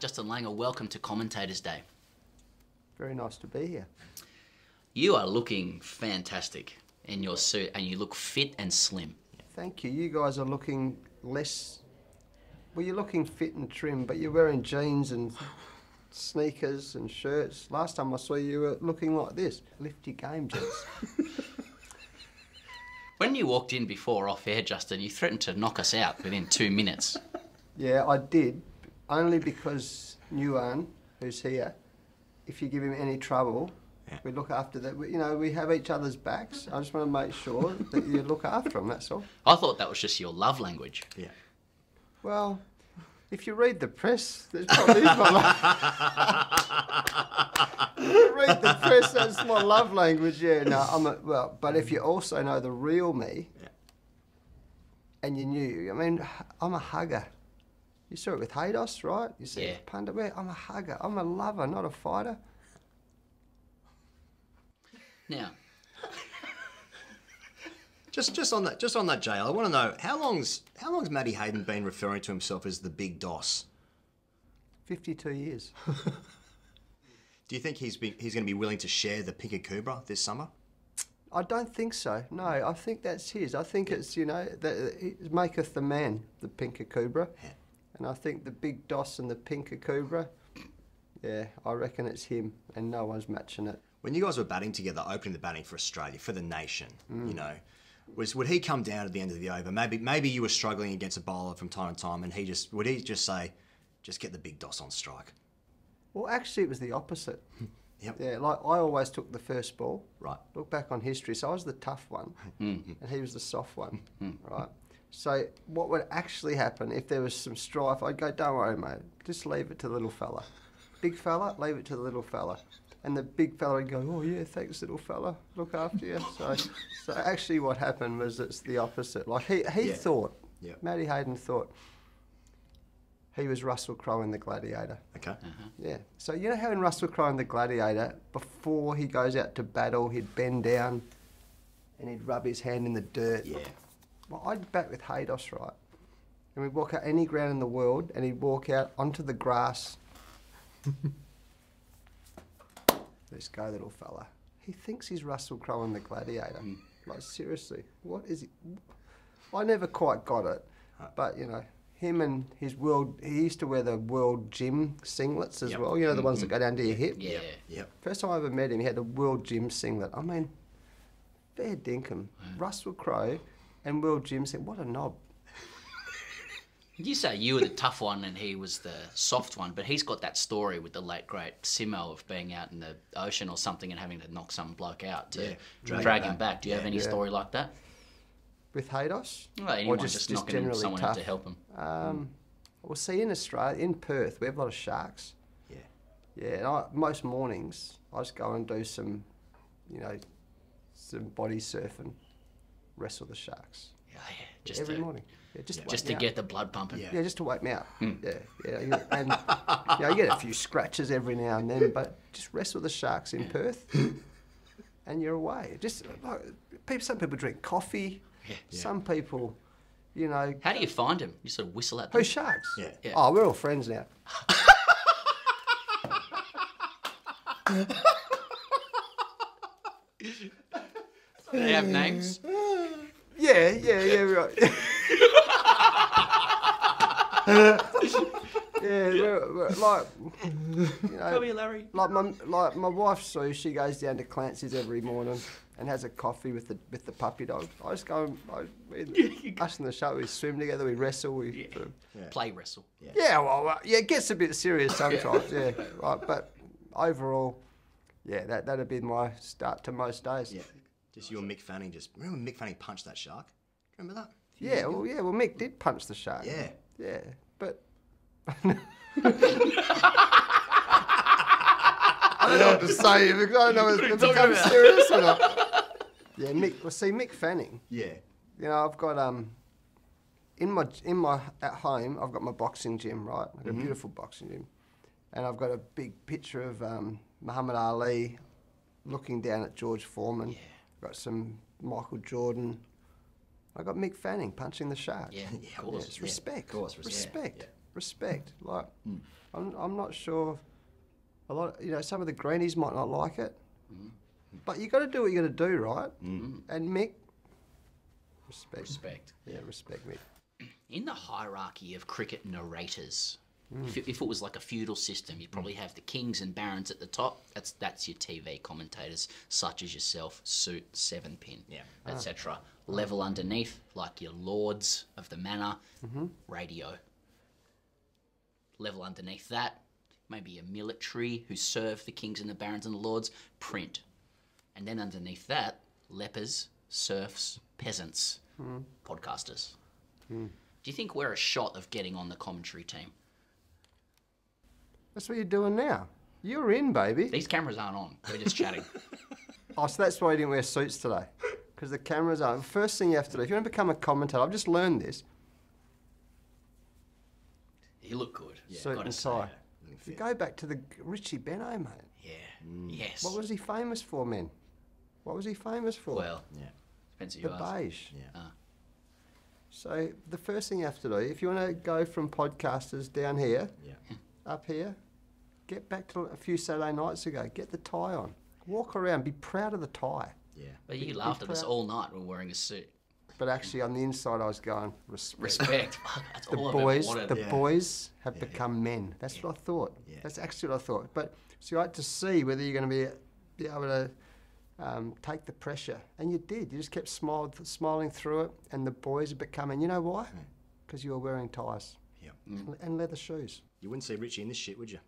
Justin Langer, welcome to Commentators Day. Very nice to be here. You are looking fantastic in your suit and you look fit and slim. Thank you. You guys are looking less... Well, you're looking fit and trim, but you're wearing jeans and sneakers and shirts. Last time I saw you were looking like this. Lift your game, gents. When you walked in before off air, Justin, you threatened to knock us out within 2 minutes. Yeah, I did. Only because Nguyen, who's here, if you give him any trouble, we look after that. You know, we have each other's backs. I just want to make sure that you look after him, that's all. I thought that was just your love language. Yeah. Well, if you read the press, there's probably my love. If you read the press, that's my love language. Yeah, no, well, but if you also know the real me, and you knew, I mean, I'm a hugger. You saw it with Hayden, right? You see it with Pundit. I'm a hugger. I'm a lover, not a fighter. Now, Just on that, Jay, I want to know how long's Matty Hayden been referring to himself as the Big Doss? 52 years. Do you think he's going to be willing to share the Pinker Cobra this summer? I don't think so. No, I think that's his. I think it's, you know, that it maketh the man, the Pinker Cobra. Yeah. And I think the Big Doss and the Pinker Cobra, yeah, I reckon it's him, and no one's matching it. When you guys were batting together, opening the batting for Australia, for the nation, you know, would he come down at the end of the over? Maybe you were struggling against a bowler from time to time, and would he just say, just get the Big Doss on strike? Well, actually, it was the opposite. Yep. Yeah, like I always took the first ball. Right. Look back on history. So I was the tough one, and he was the soft one, right? So what would actually happen if there was some strife? I'd go, don't worry, mate. Just leave it to the little fella. Big fella, leave it to the little fella. And the big fella would go, oh yeah, thanks, little fella. Look after you. So actually what happened was it's the opposite. Like he thought, Matty Hayden thought, he was Russell Crowe in The Gladiator. Okay. Yeah. So you know how in Russell Crowe in The Gladiator, before he goes out to battle, he'd bend down and he'd rub his hand in the dirt. Yeah. Well, I'd bat with Hayden, right? And we'd walk out any ground in the world and he'd walk out onto the grass. Let's go, little fella. He thinks he's Russell Crowe in The Gladiator. Like, seriously, what is he? I never quite got it. But, you know, him and his he used to wear the world gym singlets as well. You know, the ones that go down to your hip? yeah. Yep. First time I ever met him, he had a world gym singlet. I mean, fair dinkum. Russell Crowe and world gym singlet. What a knob. You say you were the tough one and he was the soft one, but he's got that story with the late, great Simo of being out in the ocean or something and having to knock some bloke out to drag him back. Do you have any story like that? With Hayden? Well, anyone just knocking generally someone tough? out to help him. Well, see, in Australia, in Perth, we have a lot of sharks. Yeah. Yeah, and most mornings, I just go and do some, you know, some body surfing, wrestle the sharks. Yeah. Just Every morning. Yeah, just to get the blood pumping. Yeah, just to wake me up. Yeah. And you know, you get a few scratches every now and then, but just wrestle the sharks in Perth, and you're away. Just like some people drink coffee. Yeah. Some people, you know. How do you find him? You sort of whistle at them? Who, sharks? Yeah. Oh, we're all friends now. They have names? Yeah, right. Yeah, we're like, you know, Come here, Larry. like my wife Sue, she goes down to Clancy's every morning and has a coffee with the puppy dog. I just go, us and the shark, we swim together, we wrestle, Play wrestle. well, it gets a bit serious sometimes, right, but overall, that'd be my start to most days. Yeah. Just you and Mick Fanning. Remember Mick Fanning punched that shark? Remember that? Well, Mick did punch the shark. Yeah. But I don't know what to say because I don't know if it becomes serious or not. Yeah, Mick Fanning. Yeah. You know, I've got in my at home, I've got my boxing gym, right? I've got a beautiful boxing gym, and I've got a big picture of Muhammad Ali looking down at George Foreman. Yeah. I've got some Michael Jordan. I got Mick Fanning punching the shark. Yeah, of course. It's respect. Of course, respect. respect. Like, I'm not sure. A lot, some of the greenies might not like it, but you got to do what you got to do, right? And Mick, respect. Yeah, respect, Mick. In the hierarchy of cricket narrators, if it was like a feudal system, you'd probably have the kings and barons at the top. That's your TV commentators, such as yourself, suit, 7-pin, etc. Level underneath, like your lords of the manor, radio. Level underneath that, maybe a military who serve the kings and the barons and the lords, print. And then underneath that, lepers, serfs, peasants, podcasters. Do you think we're a shot of getting on the commentary team? That's what you're doing now. You're in, baby. These cameras aren't on. We're just chatting. Oh, so that's why you didn't wear suits today. Because the cameras aren't. First thing you have to do, if you want to become a commentator, I've just learned this. You look good. Yeah, suit and tie. You go back to the Richie Benno, mate. Yeah. Yes. What was he famous for, men? What was he famous for? Well, depends who you the ask. beige. Yeah. So the first thing you have to do, if you want to go from podcasters down here, up here, get back to a few Saturday nights ago. Get the tie on. Walk around. Be proud of the tie. Yeah. But you laughed at us all night when we were wearing a suit. But actually, on the inside, I was going, respect. That's The all boys, I've ever the wanted. boys have become men. That's what I thought. Yeah. That's actually what I thought. But so I had to see whether you're going to be able to take the pressure, and you did. You just kept smiling through it, and the boys are becoming. You know why? Because you were wearing ties. Yeah. And leather shoes. You wouldn't see Richie in this shit, would you?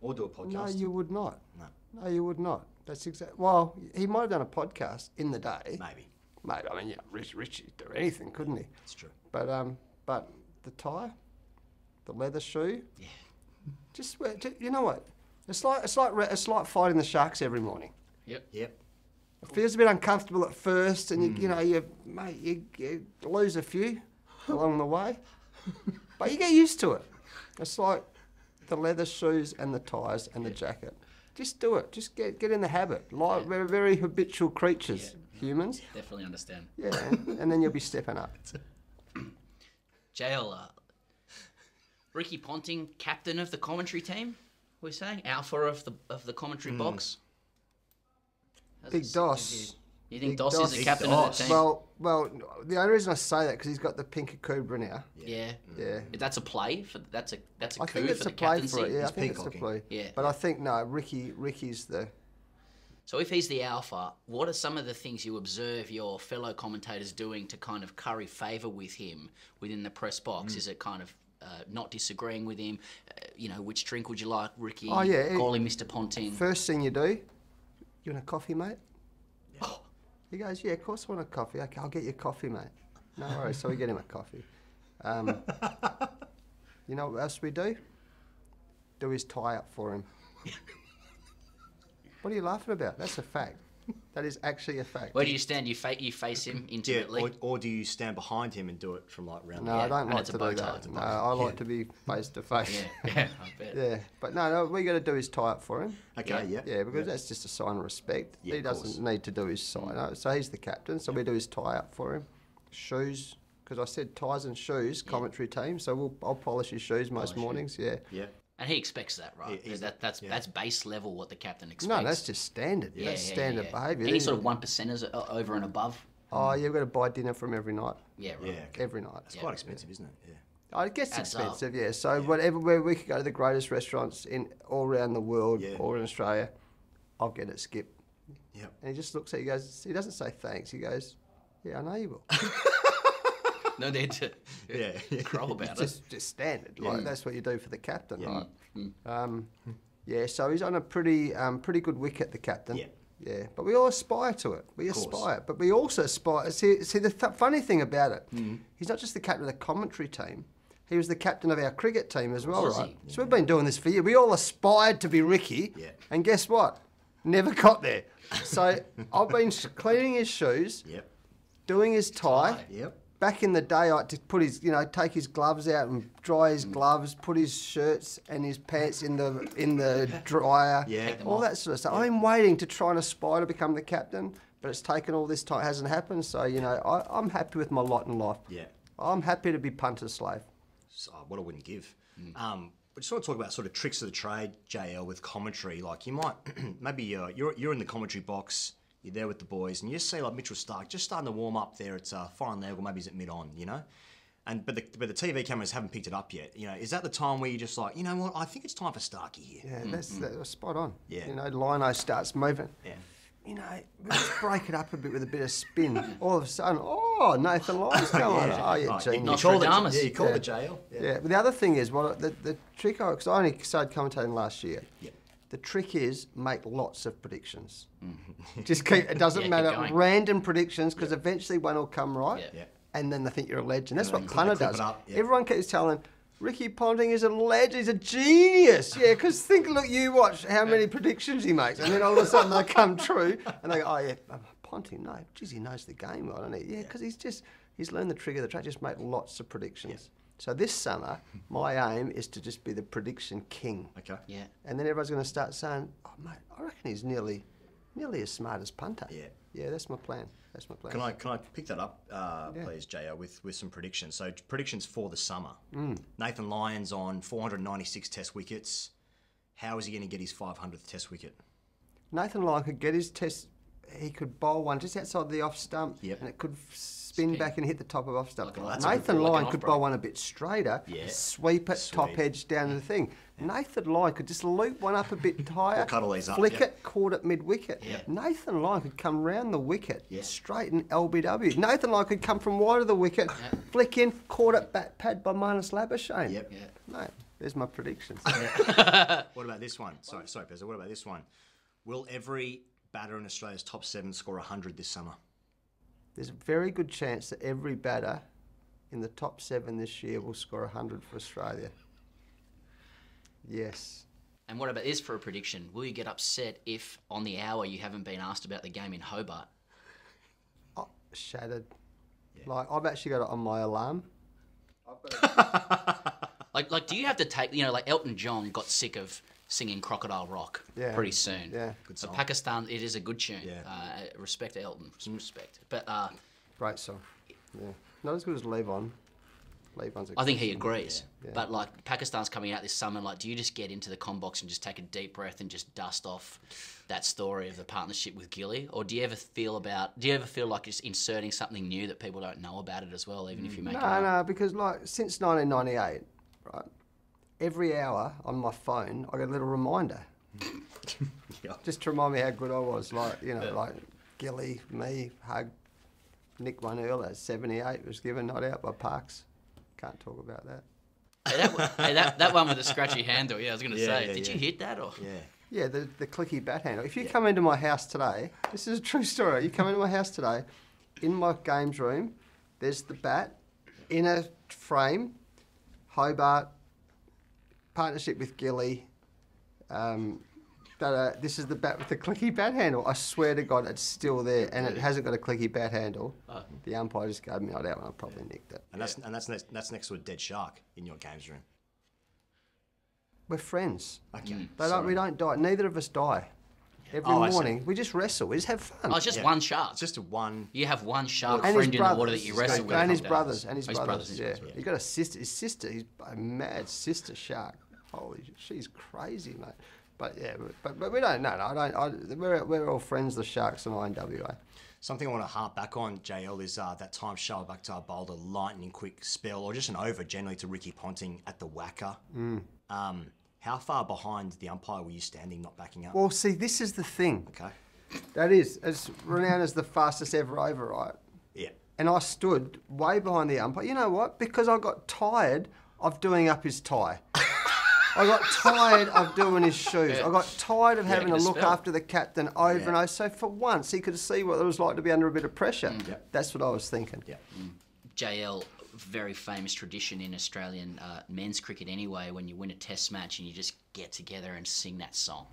Or do a podcast? No, you would not. No. No, you would not. That's exactly. Well, he might have done a podcast in the day. Maybe. Maybe. I mean, Richie could do anything, couldn't he? That's true. But the tie, the leather shoe. Yeah. Just wear. You know what? It's like fighting the sharks every morning. Yep. Yep. It feels a bit uncomfortable at first, and you lose a few along the way, but you get used to it. It's like the leather shoes and the ties and the jacket. Just do it. Just get in the habit. We're very habitual creatures, humans. Definitely understand. Yeah, and then you'll be stepping up. JL, Ricky Ponting, captain of the commentary team. We're saying alpha of the commentary box. Big Doss. You think Big Doss is the Doss. captain of the team? Well, the only reason I say that because he's got the pink Cobra now. Yeah. Yeah. That's a play for that's a I coup think it's for a the play captaincy. for it. Yeah, I He's think it's a peacocking. play. Yeah. But I think no, Ricky's the. So if he's the alpha, what are some of the things you observe your fellow commentators doing to kind of curry favour with him within the press box? Is it kind of not disagreeing with him? Which drink would you like, Ricky? Oh, yeah. Call him Mr. Ponting. First thing you do, you want a coffee, mate? He goes, yeah, of course I want a coffee. Okay, I'll get you a coffee, mate. No worries. So we get him a coffee. You know what else we do? Do his tie up for him. What are you laughing about? That's a fact. That is actually a fact. Where do you stand? You face him intimately? Or do you stand behind him and do it from like round No, the I Yeah, don't and like it's to a bow do tie. that. No, I like to be face to face. Yeah, I bet. Yeah, but no, we got to do his tie up for him. Okay, yeah. Yeah, because that's just a sign of respect. Yeah, He of doesn't course. need to do his sign up. So he's the captain, so we do his tie up for him. Shoes, because I said ties and shoes, commentary team, so I'll polish his shoes most mornings, yeah. Yeah. And he expects that, right? He's- That's base level what the captain expects. No, that's just standard. Yeah, That's yeah, standard yeah. behaviour. Any sort of 1%ers over and above? Oh, you've got to buy dinner from every night. Yeah, right. Yeah. Okay. Every night. It's quite expensive, isn't it? Yeah. Oh, it gets Adds expensive, yeah. So where we could go to the greatest restaurants in all around the world Yeah. or in Australia, I'll get it, Skip. Yep. And he just looks at you, he doesn't say thanks. He goes, yeah, I know you will. No need to Yeah. crow about It's it. just standard. Like that's what you do for the captain, Yeah. right? Yeah. So he's on a pretty good wicket, the captain. Yeah. Yeah. But we all aspire to it. We aspire, but we also aspire. See the funny thing about it, he's not just the captain of the commentary team. He was the captain of our cricket team as well, Was right? he? So we've been doing this for years. We all aspired to be Ricky, Yeah. and guess what? Never got there. So I've been cleaning his shoes, Yep. doing his tie. Yep. Back in the day, I had to put his, take his gloves out and dry his gloves, put his shirts and his pants in the dryer, Yeah. Take them all off. that sort of stuff. I'm waiting to try and aspire to become the captain, but it's taken all this time. It hasn't happened. So I'm happy with my lot in life. Yeah. I'm happy to be punter's slave. what I wouldn't give. I just want to talk about sort of tricks of the trade, JL, with commentary. Like you might, maybe you're in the commentary box, you're there with the boys, and you just see like Mitchell Starc just starting to warm up there at fine leg, or maybe he's at mid-on, you know? But the TV cameras haven't picked it up yet. You know, is that the time where you're just like, you know what, I think it's time for Starkey here? Yeah, that's spot on. Yeah. You know, Lino starts moving. Yeah. You know, we just break it up a bit with a bit of spin. All of a sudden, Nathan Lyon's coming on. Oh, yeah, Right, genius. Nostradamus. You called it JL. Yeah, but the other thing is, the trick, because I only started commentating last year. Yep. The trick is make lots of predictions. Just keep, it doesn't Yeah, matter, keep going. random predictions, because eventually one will come right. Yeah. And then they think you're a legend. That's what they Punter clip does. it up, yeah. Everyone keeps telling Ricky Ponting is a legend, he's a genius. Yeah, because look, you watch how many predictions he makes, and then all of a sudden they come true, and they go, oh yeah, Ponting, no, geez, he knows the game, well, doesn't he? Yeah, because he's learned the trick of the trade, just make lots of predictions. So this summer, my aim is to just be the prediction king. Okay. Yeah. And then everyone's going to start saying, oh mate, I reckon he's nearly as smart as Punter. Yeah. Yeah, that's my plan. That's my plan. Can I pick that up, please, JL, with some predictions? So predictions for the summer. Nathan Lyon's on 496 Test wickets. How is he going to get his 500th Test wicket? Nathan Lyon could get his test. He could bowl one just outside the off stump, Yep. and it could spin back and hit the top of off stump. Like that's a Nathan good- like Lyon an could off-break. bowl one a bit straighter, Yeah. sweep it, top Sweet. edge down to the thing. Nathan Lyon could just loop one up a bit higher, We'll cuddle these up, flick yep. it, caught it mid-wicket. Yep. Nathan Lyon could come round the wicket, Yeah. straighten LBW. Nathan Lyon could come from wide of the wicket, flick in, caught it, bat pad by Marnus Labuschagne. Yep. Yeah. Mate, there's my predictions. What about this one? Sorry, Pezza. What about this one? Will every batter in Australia's top 7 score 100 this summer? There's a very good chance that every batter in the top 7 this year will score 100 for Australia. Yes. And what about this for a prediction? Will you get upset if on the hour you haven't been asked about the game in Hobart? Oh, shattered. Like, I've actually got it on my alarm. Like, do you have to take, like Elton John got sick of singing Crocodile Rock pretty soon. Yeah. Good So song. Pakistan, it is a good tune. Yeah. Respect to Elton, respect. But Great song. Yeah. Not as good as Levon. Levon's a I think good he song. agrees. Yeah. But like Pakistan's coming out this summer, like, do you just get into the comm box and just take a deep breath and just dust off that story of the partnership with Gilly? Or do you ever feel like just inserting something new that people don't know about it as well, even if you make it up? No, because like since 1998, right, every hour on my phone I get a little reminder. Yeah. Just to remind me how good I was. Like, like Gilly, me, hug. Nick won earlier at 78, was given not out by Parks. Can't talk about that. That one with the scratchy handle, I was going to Yeah, say, yeah, did yeah. you hit that? Or Yeah. Yeah, the clicky bat handle. If you come into my house today, this is a true story. You come into my house today, in my games room, there's the bat in a frame, Hobart, partnership with Gilly. This is the bat with the clicky bat handle. I swear to God, it's still there, and it hasn't got a clicky bat handle. The umpire just gave me not out, and I probably nicked it. And that's next to a dead shark in your games room. We're friends. Okay. We don't die. Neither of us die. Every Oh, I see. morning, we just wrestle. We just have fun. Oh, it's just one shark. It's just a one. You have one shark And his friend in the water brothers. that you wrestle with. And his sometimes. brothers. And his Oh, brothers. Yeah. yeah. He got a sister. His sister. He's a mad sister shark. Holy, she's crazy, mate. But yeah, but we don't. No, I don't. We're all friends. The Sharks and I in WA. Something I want to harp back on, JL, is that time Charles Bakhtar bowled a lightning quick spell, or just an over generally, to Ricky Ponting at the Wacker. How far behind the umpire were you standing, not backing up? Well, see, this is the thing. Okay. That is, it's renowned as the fastest ever over, right? Yeah. And I stood way behind the umpire. You know what? Because I got tired of doing up his tie. I got tired of doing his shoes. I got tired of having to the look spell. after the captain over and over. So for once, he could see what it was like to be under a bit of pressure. Yep. That's what I was thinking. Yeah. JL, very famous tradition in Australian men's cricket anyway, when you win a test match and you just get together and sing that song.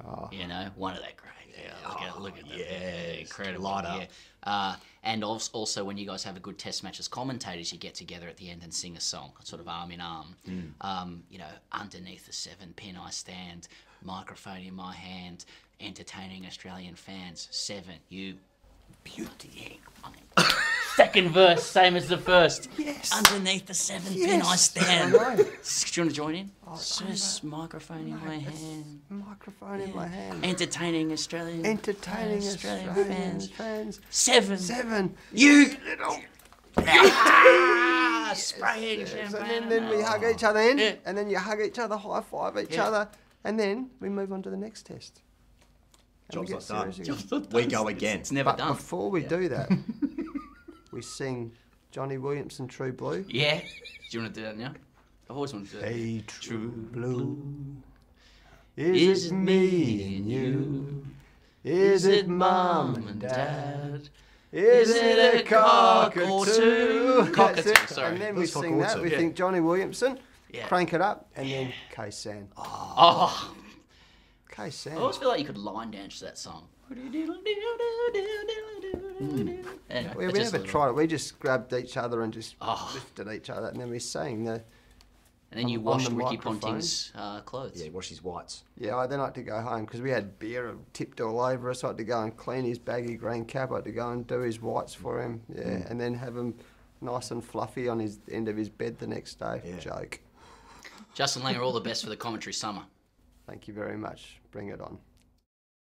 One of that great. Yeah, look at that. Yeah, incredible. Light up. Yeah. And also when you guys have a good test match as commentators, you get together at the end and sing a song, sort of arm in arm. Underneath the 7-pin I stand, microphone in my hand, entertaining Australian fans. 7, you beauty. second verse, same as the first. Yes. Underneath the 7 pin I stand. I know. Do you want to join in? Just microphone in my hand. Microphone in my hand. Entertaining Australian. Entertaining Australian fans. 7. You little. Spraying Yes, champagne. and then we hug each other in, Yeah. and then you hug each other, high five each other, and then we move on to the next test. And we Job's get not done. serious again. We go again. It's never But done. before we do that, we sing Johnny Williamson, True Blue. Yeah. Do you want to do that now? I've always wanted to do that. Hey, True Blue, is it me and you? Is it Mum and Dad? Is it a cockatoo? Cockatoo, That's it. sorry. And then we Who's sing that. cockatoo? We Yeah. think Johnny Williamson, Yeah. crank it up, and then K-San. Oh. K-San. I always feel like you could line dance to that song. Anyway, We that's just never a little- tried it. We just grabbed each other and just Oh. lifted each other, and then we sang. And then you on washed the Ricky microphone. Ponting's clothes. Yeah, wash his whites. Yeah, I then had to go home because we had beer tipped all over us. I had to go and clean his baggy green cap. I had to go and do his whites for him. Yeah, and then have him nice and fluffy on his end of his bed the next day. Yeah. Joke. Justin Langer, all the best for the commentary summer. Thank you very much. Bring it on.